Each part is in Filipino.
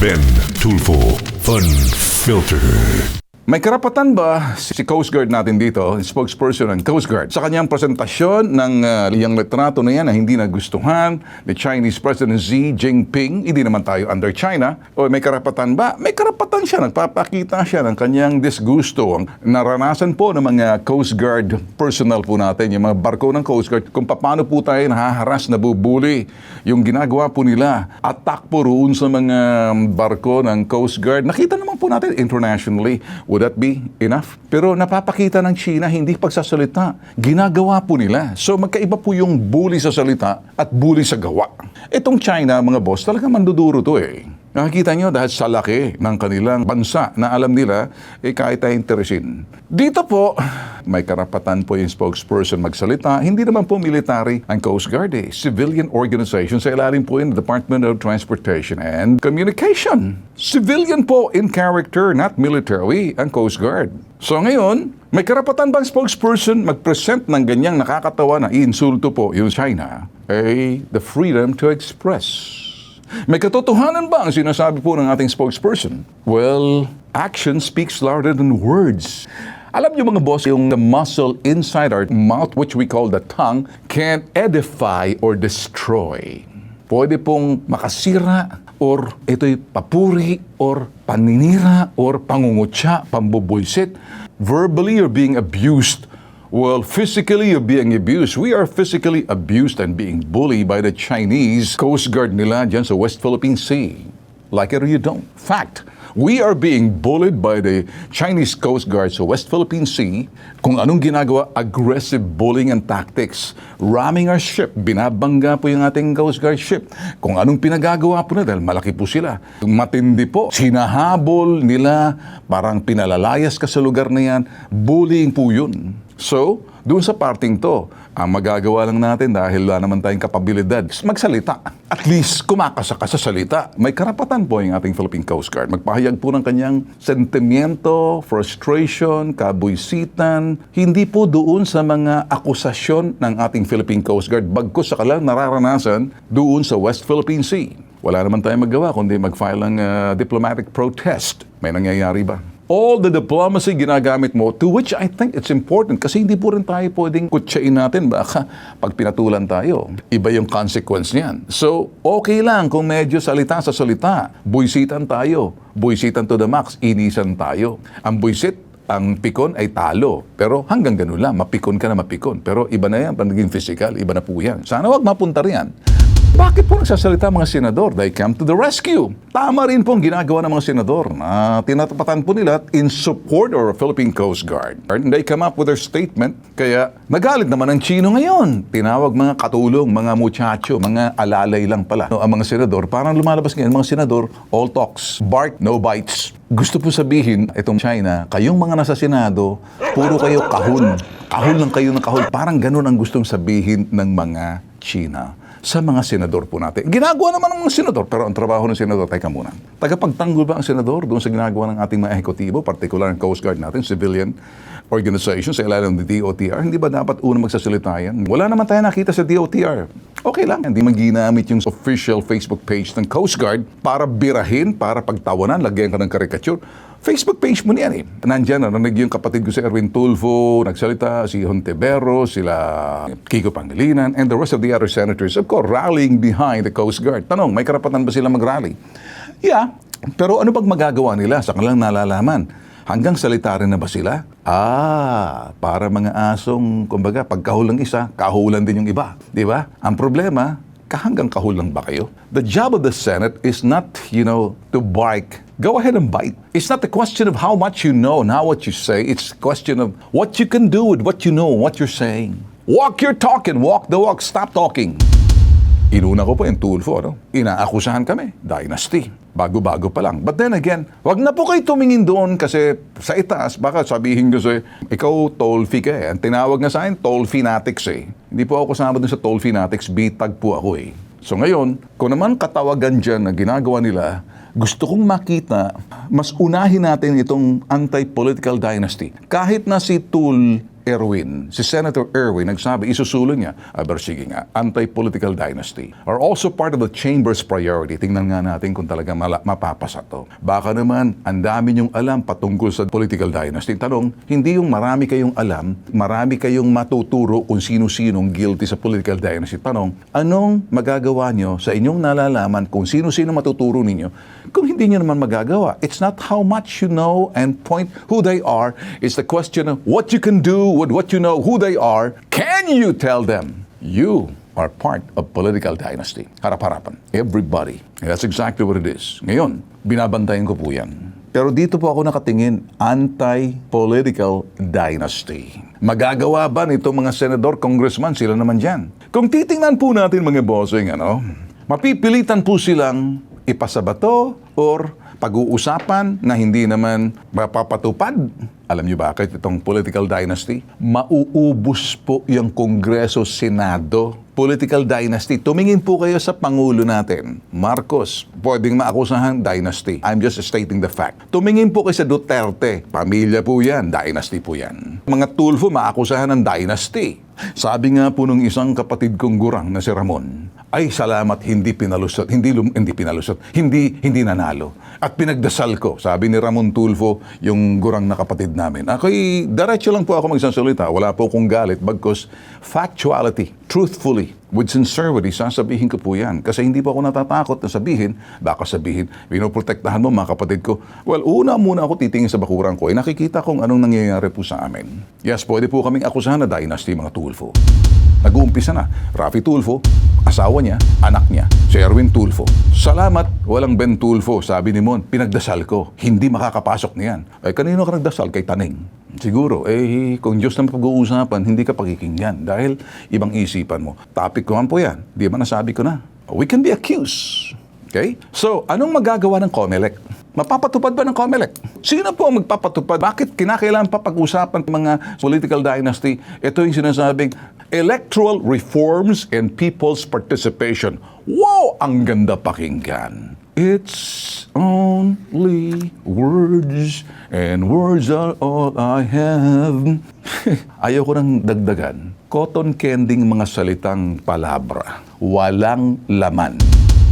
Ben Tulfo Unfiltered. May karapatan ba si Coast Guard natin dito, spokesperson ng Coast Guard, sa kanyang presentasyon ng liyang litrato na yan na hindi nagustuhan ni Chinese President Xi Jinping? Hindi naman tayo under China. O may karapatan ba? May karapatan siya. Nagpapakita siya ng kanyang disgusto. Ang naranasan po ng mga Coast Guard personnel po natin, yung mga barko ng Coast Guard, kung paano po tayo nahaharas, nabubuli. Yung ginagawa po nila, attack po roon sa mga barko ng Coast Guard. Nakita naman po natin internationally. Would that be enough? Pero napapakita ng China, hindi pagsasalita. Ginagawa po nila. So magkaiba po yung bully sa salita at bully sa gawa. Itong China, mga boss, talagang manduduro to eh. Nakikita nyo dahil sa laki ng kanilang bansa na alam nila, kahit tayo interesin. Dito po, may karapatan po yung spokesperson magsalita. Hindi naman po military ang Coast Guard eh. Civilian organization sa ilalim po yung Department of Transportation and Communication. Civilian po in character, not military, ang Coast Guard. So ngayon, may karapatan bang spokesperson mag-present ng ganyang nakakatawa na insulto po yung China? The freedom to express. May katotohanan ba ang sinasabi po ng ating spokesperson? Well, action speaks louder than words. Alam niyo mga boss, yung the muscle inside our mouth, which we call the tongue, can edify or destroy. Pwede pong makasira, or ito'y papuri, or paninira, or pangungutya, pambubulsit. Verbally, you're being abused. Well, physically, you're being abused. We are physically abused and being bullied by the Chinese Coast Guard nila dyan sa West Philippine Sea. Like it or you don't. Fact. We are being bullied by the Chinese Coast Guard sa West Philippine Sea. Kung anong ginagawa, aggressive bullying and tactics. Ramming our ship. Binabangga po yung ating Coast Guard ship. Kung anong pinagagawa po na dahil malaki po sila. Matindi po. Sinahabol nila, parang pinalalayas ka sa lugar na yan. Bullying po yun. So, doon sa parting to, ang magagawa lang natin dahil wala naman tayong kapabilidad, magsalita. At least, kumakasa ka sa salita. May karapatan po yung ating Philippine Coast Guard. Magpahayag po ng kanyang sentimiento, frustration, kabuisitan. Hindi po doon sa mga akusasyon ng ating Philippine Coast Guard, bagkus sa kalang nararanasan doon sa West Philippine Sea. Wala naman tayong magawa kundi mag-file ng diplomatic protest. May nangyayari ba? All the diplomacy ginagamit mo, to which I think it's important kasi hindi po rin tayo pwedeng kutsain natin. Baka pag pinatulan tayo, iba yung consequence niyan. So, okay lang kung medyo salita sa salita. Buisitan tayo. Buisitan to the max. Inisan tayo. Ang buisit, ang pikon ay talo. Pero hanggang ganun lang, mapikon ka na mapikon. Pero iba na yan, pag naging physical, iba na po yan. Sana wag mapunta riyan. Bakit po nagsasalita mga senador? They come to the rescue. Tama rin po ang ginagawa ng mga senador na tinatapatan po nila in support of Philippine Coast Guard. And they come up with their statement. Kaya nagalit naman ang Chino ngayon. Tinawag mga katulong, mga muchacho, mga alalay lang pala. Ang mga senador, parang lumalabas ngayon, mga senador, all talks, bark, no bites. Gusto po sabihin, itong China, kayong mga nasa Senado, puro kayo kahon. Kahon lang kayo ng kahon. Parang ganun ang gustong sabihin ng mga China sa mga senador po natin. Ginagawa naman ng mga senador, pero ang trabaho ng senador, teka muna. Tagapagtanggol ba ang senador doon sa ginagawa ng ating mga ehekutibo, particular ang Coast Guard natin, civilian organization sa ilalim ng DOTR? Hindi ba dapat unang magsasalita yan? Wala naman tayo nakita sa DOTR. Okay lang, hindi man ginamit yung official Facebook page ng Coast Guard para birahin, para pagtawanan, lagyan ka ng caricature. Facebook page mo niyan eh. Nandiyan, narinig yung kapatid ko si Erwin Tulfo, nagsalita, si Hontevero, sila Kiko Pangilinan, and the rest of the other senators, of course, rallying behind the Coast Guard. Tanong, may karapatan ba sila mag-rally? Yeah, pero ano bang magagawa nila sa kanilang nalalaman? Hanggang salita rin na ba sila? Para mga asong, kumbaga, pag kahulang isa, kahulan din yung iba. Di ba? Ang problema, hanggang kahulang ba kayo? The job of the Senate is not, to bark. Go ahead and bite. It's not a question of how much you know and how what you say. It's a question of what you can do with what you know, what you're saying. Walk your talk and walk the walk. Stop talking. Inuna ko po yung Tulfo, Inaakusahan kami. Dynasty. Bago-bago pa lang. But then again, wag na po kayo tumingin doon kasi sa itaas, baka sabihin ko sa'yo, ikaw toll-fee ka eh. Ang tinawag nga sa akin, toll-fee fanatics eh. Hindi po ako kasama dun sa toll-fee fanatics, bitag po ako eh. So ngayon, kung naman katawagan dyan na ginagawa nila, gusto kong makita, mas unahin natin itong anti-political dynasty. Kahit na si Tul Erwin, si Senator Erwin, nagsabi, isusulong niya, aber sige nga, anti-political dynasty are also part of the chamber's priority. Tingnan nga natin kung talaga mapapasa to. Baka naman, ang dami niyong alam patungkol sa political dynasty. Tanong, hindi yung marami kayong alam, marami kayong matuturo kung sino-sinong guilty sa political dynasty. Tanong, anong magagawa niyo sa inyong nalalaman kung sino-sino matuturo ninyo kung hindi niyo naman magagawa? It's not how much you know and point who they are. It's the question of what you can do with what you know, who they are. Can you tell them you are part of political dynasty? Harap-harapan. Everybody. And that's exactly what it is. Ngayon, binabantayan ko po yan. Pero dito po ako nakatingin, anti-political dynasty. Magagawa ba nito mga senador, congressman, sila naman dyan? Kung titingnan po natin mga bossing, mapipilitan po silang ipasabato or pag-uusapan na hindi naman mapapatupad. Alam niyo bakit itong political dynasty? Mauubos po yung Kongreso, Senado. Political dynasty. Tumingin po kayo sa Pangulo natin. Marcos, pwedeng maakusahan dynasty. I'm just stating the fact. Tumingin po kayo sa Duterte. Pamilya po yan. Dynasty po yan. Mga Tulfo, maakusahan ng dynasty. Sabi nga po nung isang kapatid kong gurang na si Ramon, ay salamat hindi pinalusot, hindi nanalo. At pinagdasal ko, sabi ni Ramon Tulfo, yung gurang na kapatid namin. Ako'y diretso lang po ako magsasalita, wala po akong galit, bagkus factuality, truthfully, with sincerity, sasabihin ko po yan. Kasi hindi po ako natatakot na sabihin, baka sabihin, pinoprotektahan mo mga kapatid ko. Well, una muna ako titingin sa bakuran ko, nakikita kong anong nangyayari po sa amin. Yes, pwede po kaming akusahan na dynasty mga Tulfo. Nag-uumpisa na, Rafi Tulfo, asawa niya, anak niya, si Erwin Tulfo. Salamat, walang Ben Tulfo, sabi ni Mon, pinagdasal ko, hindi makakapasok niyan. Ay, kanino ka nagdasal? Kay Taning. Siguro, kung Diyos na pag-uusapan, hindi ka pakikinggan dahil ibang isipan mo. Topic ko man po yan, di ba nasabi ko na? We can be accused. Okay? So, anong magagawa ng COMELEC? Mapapatupad ba ng COMELEC? Sino po ang magpapatupad? Bakit kinakailangan pa pag-usapan ng mga political dynasty? Ito yung sinasabing electoral reforms and people's participation. Wow! Ang ganda pakinggan. It's only words, and words are all I have. Ayaw ko nang dagdagan. Cotton candying mga salitang palabra. Walang laman.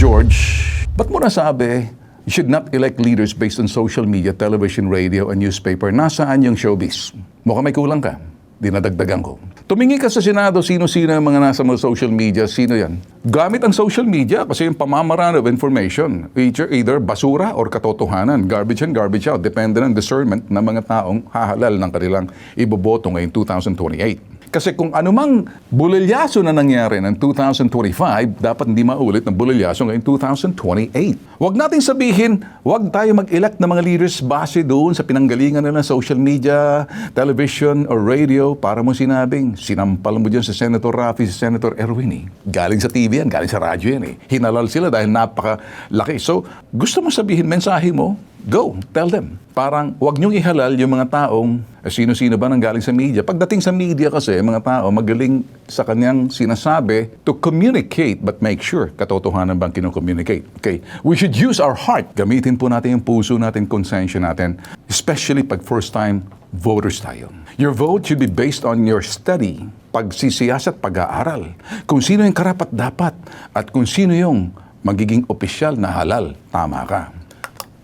George, ba't mo nasabi, you should not elect leaders based on social media, television, radio, and newspaper? Nasaan yung showbiz? Mukhang may kulang ka. Dinadagdagan ko. Tumingin ka sa Senado, sino-sino yung mga nasa mga social media, sino yan? Gamit ang social media kasi yung pamamaraan of information, either basura or katotohanan, garbage in, garbage out, depende ng discernment ng mga taong hahalal ng kanilang iboboto ngayong 2028. Kasi kung anumang bulilyaso na nangyari ng 2025, dapat hindi maulit ng bulilyaso ngayong 2028. Huwag nating sabihin, huwag tayo mag-elect ng mga leaders base doon sa pinanggalingan nila ng social media, television, or radio para mo sinabing, sinampal mo dyan si Senator Rafi, si Senator Erwin. Galing sa TV yan, galing sa radyo yan. Hinalal sila dahil napakalaki. So, gusto mo sabihin, mensahe mo, go, tell them. Parang huwag niyong ihalal yung mga taong sino-sino ba nang galing sa media. Pagdating sa media kasi, mga tao magaling sa kanyang sinasabi to communicate but make sure katotohanan bang kino-communicate. Okay, we should use our heart. Gamitin po natin yung puso natin, konsensya natin, especially pag first-time voters tayo. Your vote should be based on your study, pagsisiyasat, pag-aaral. Kung sino yung karapat-dapat at kung sino yung magiging opisyal na halal, tama ka.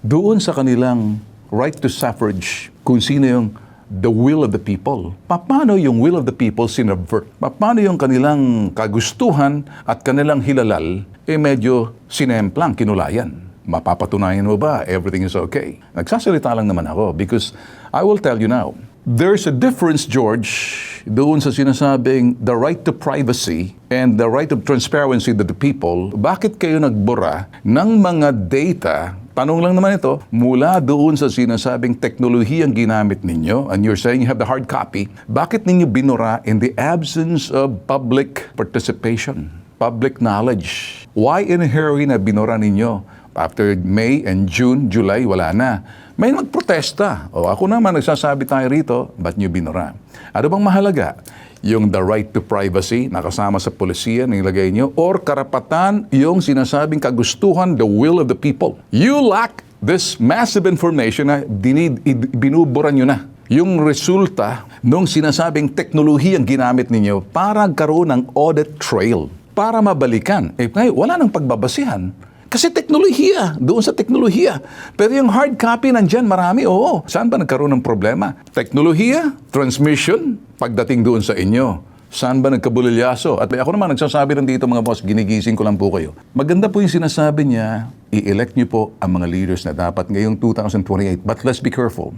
Doon sa kanilang right to suffrage, kung sino yung the will of the people. Paano yung will of the people sinubvert? Paano yung kanilang kagustuhan at kanilang hilalal, medyo sinemplang, kinulayan? Mapapatunayan mo ba everything is okay? Nagsasalita lang naman ako because I will tell you now, there's a difference, George, doon sa sinasabing the right to privacy and the right of transparency to the people. Bakit kayo nagbura ng mga data? Tanong lang naman ito, mula doon sa sinasabing teknolohiyang ginamit ninyo, and you're saying you have the hard copy, bakit ninyo binura in the absence of public participation, public knowledge? Why in a hurry na binura ninyo? After May and June, July, wala na. May magprotesta. O ako naman, nagsasabi tayo rito, ba't nyo binura? Ano bang mahalaga? Yung the right to privacy, nakasama sa polisiya, nilagay nyo, or karapatan, yung sinasabing kagustuhan, the will of the people. You lack this massive information na binubura nyo na. yung resulta nung sinasabing teknolohiyang ginamit ninyo para karoon ng audit trail, para mabalikan. Ngayon, wala nang pagbabasihan. Kasi teknolohiya, doon sa teknolohiya. Pero yung hard copy nandyan, marami, oo. Saan ba nagkaroon ng problema? Teknolohiya, transmission, pagdating doon sa inyo. Saan ba nagkabulilyaso? At ako naman nagsasabi rin dito mga boss, ginigising ko lang po kayo. Maganda po yung sinasabi niya, i-elect niyo po ang mga leaders na dapat ngayong 2028. But let's be careful.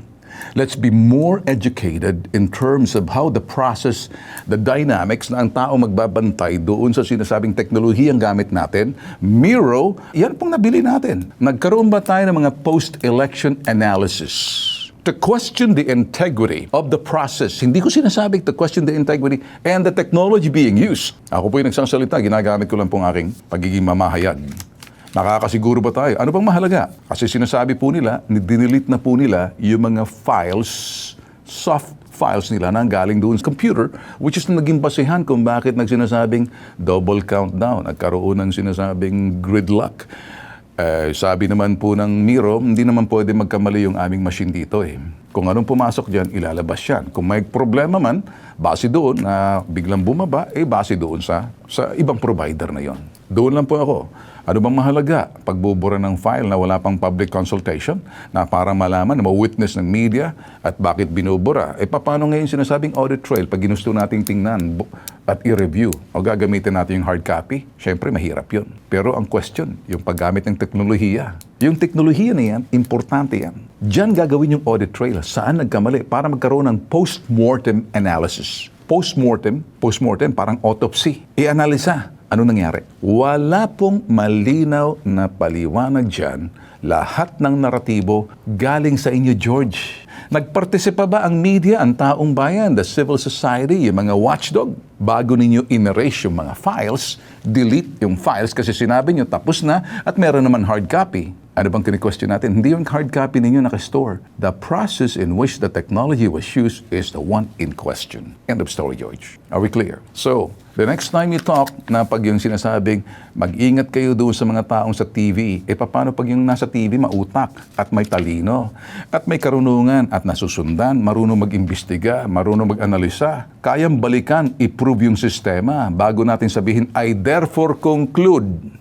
Let's be more educated in terms of how the process, the dynamics na ang tao magbabantay doon sa sinasabing teknolohiyang gamit natin. Miro, yan pong nabili natin. Nagkaroon ba tayo ng mga post-election analysis to question the integrity of the process? Hindi ko sinasabing to question the integrity and the technology being used. Ako po yung nagsasalita, ginagamit ko lang pong aking pagiging mamahayag. Nakakasiguro ba tayo? Ano bang mahalaga? Kasi sinasabi po nila, dinelete na po nila yung mga files, soft files nila na galing doon sa computer, which is naging basihan kung bakit nagsinasabing double countdown, nagkaroon ng sinasabing gridlock. Sabi naman po ng Miro, hindi naman pwede magkamali yung aming machine dito eh. Kung anong pumasok dyan, ilalabas yan. Kung may problema man, base doon na biglang bumaba, base doon sa ibang provider na yon. Doon lang po ako. Ano bang mahalaga? Pagbubura ng file na wala pang public consultation na para malaman, na ma-witness ng media at bakit binubura. Paano ngayon sinasabing audit trail pag ginusto nating tingnan at i-review o gagamitin natin yung hard copy? Siyempre, mahirap yun. Pero ang question, yung paggamit ng teknolohiya. Yung teknolohiya na yan, importante yan. Diyan gagawin yung audit trail. Saan nagkamali? Para magkaroon ng post-mortem analysis. Post-mortem, parang autopsy. I-analisa. Ano nangyari? Wala pong malinaw na paliwanag dyan. Lahat ng naratibo galing sa inyo, George. Nagpartisipa ba ang media, ang taong bayan, the civil society, yung mga watchdog? Bago ninyo in-erase yung mga files, delete yung files kasi sinabi nyo tapos na at meron naman hard copy. Ano bang kini-question natin? Hindi yung hard copy ninyo nakastore. The process in which the technology was used is the one in question. End of story, George. Are we clear? So, the next time you talk na pag yung sinasabing mag-ingat kayo doon sa mga taong sa TV, paano pag yung nasa TV mautak at may talino at may karunungan at nasusundan, marunong mag-imbestiga, marunong mag-analisa, kayang balikan, i-prove yung sistema bago natin sabihin, I therefore conclude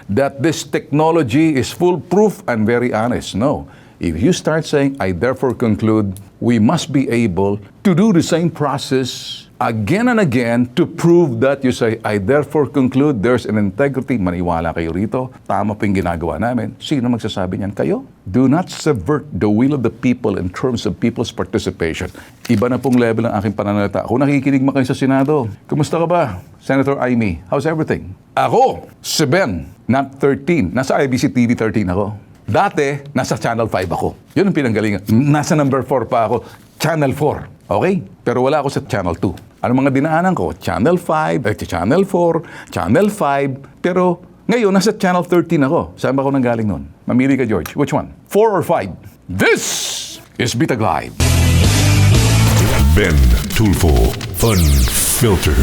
that this technology is foolproof and very honest. No. If you start saying, I therefore conclude, we must be able to do the same process again and again to prove that you say, I therefore conclude there's an integrity. Maniwala kayo rito. Tama po yung ginagawa namin. Sino magsasabi niyan? Kayo? Do not subvert the will of the people in terms of people's participation. Iba na pong level ng aking pananalita. Ako nakikinig kayo sa Senado. Kumusta ka ba, Senator Amy? How's everything? Ako, si Ben, not 13. Nasa IBC TV 13 ako. Dati, nasa Channel 5 ako. Yun ang pinanggalingan. Nasa number 4 pa ako. Channel 4. Okay? Pero wala ako sa Channel 2. Ano mga dinaanan ko? Channel 5, Channel 4, Channel 5. Pero ngayon, nasa Channel 13 ako. Saan ba ako nanggaling nun? Mamili ka, George. Which one? 4 or 5? This is Bitag Live. Ben Tulfo Fun Filter.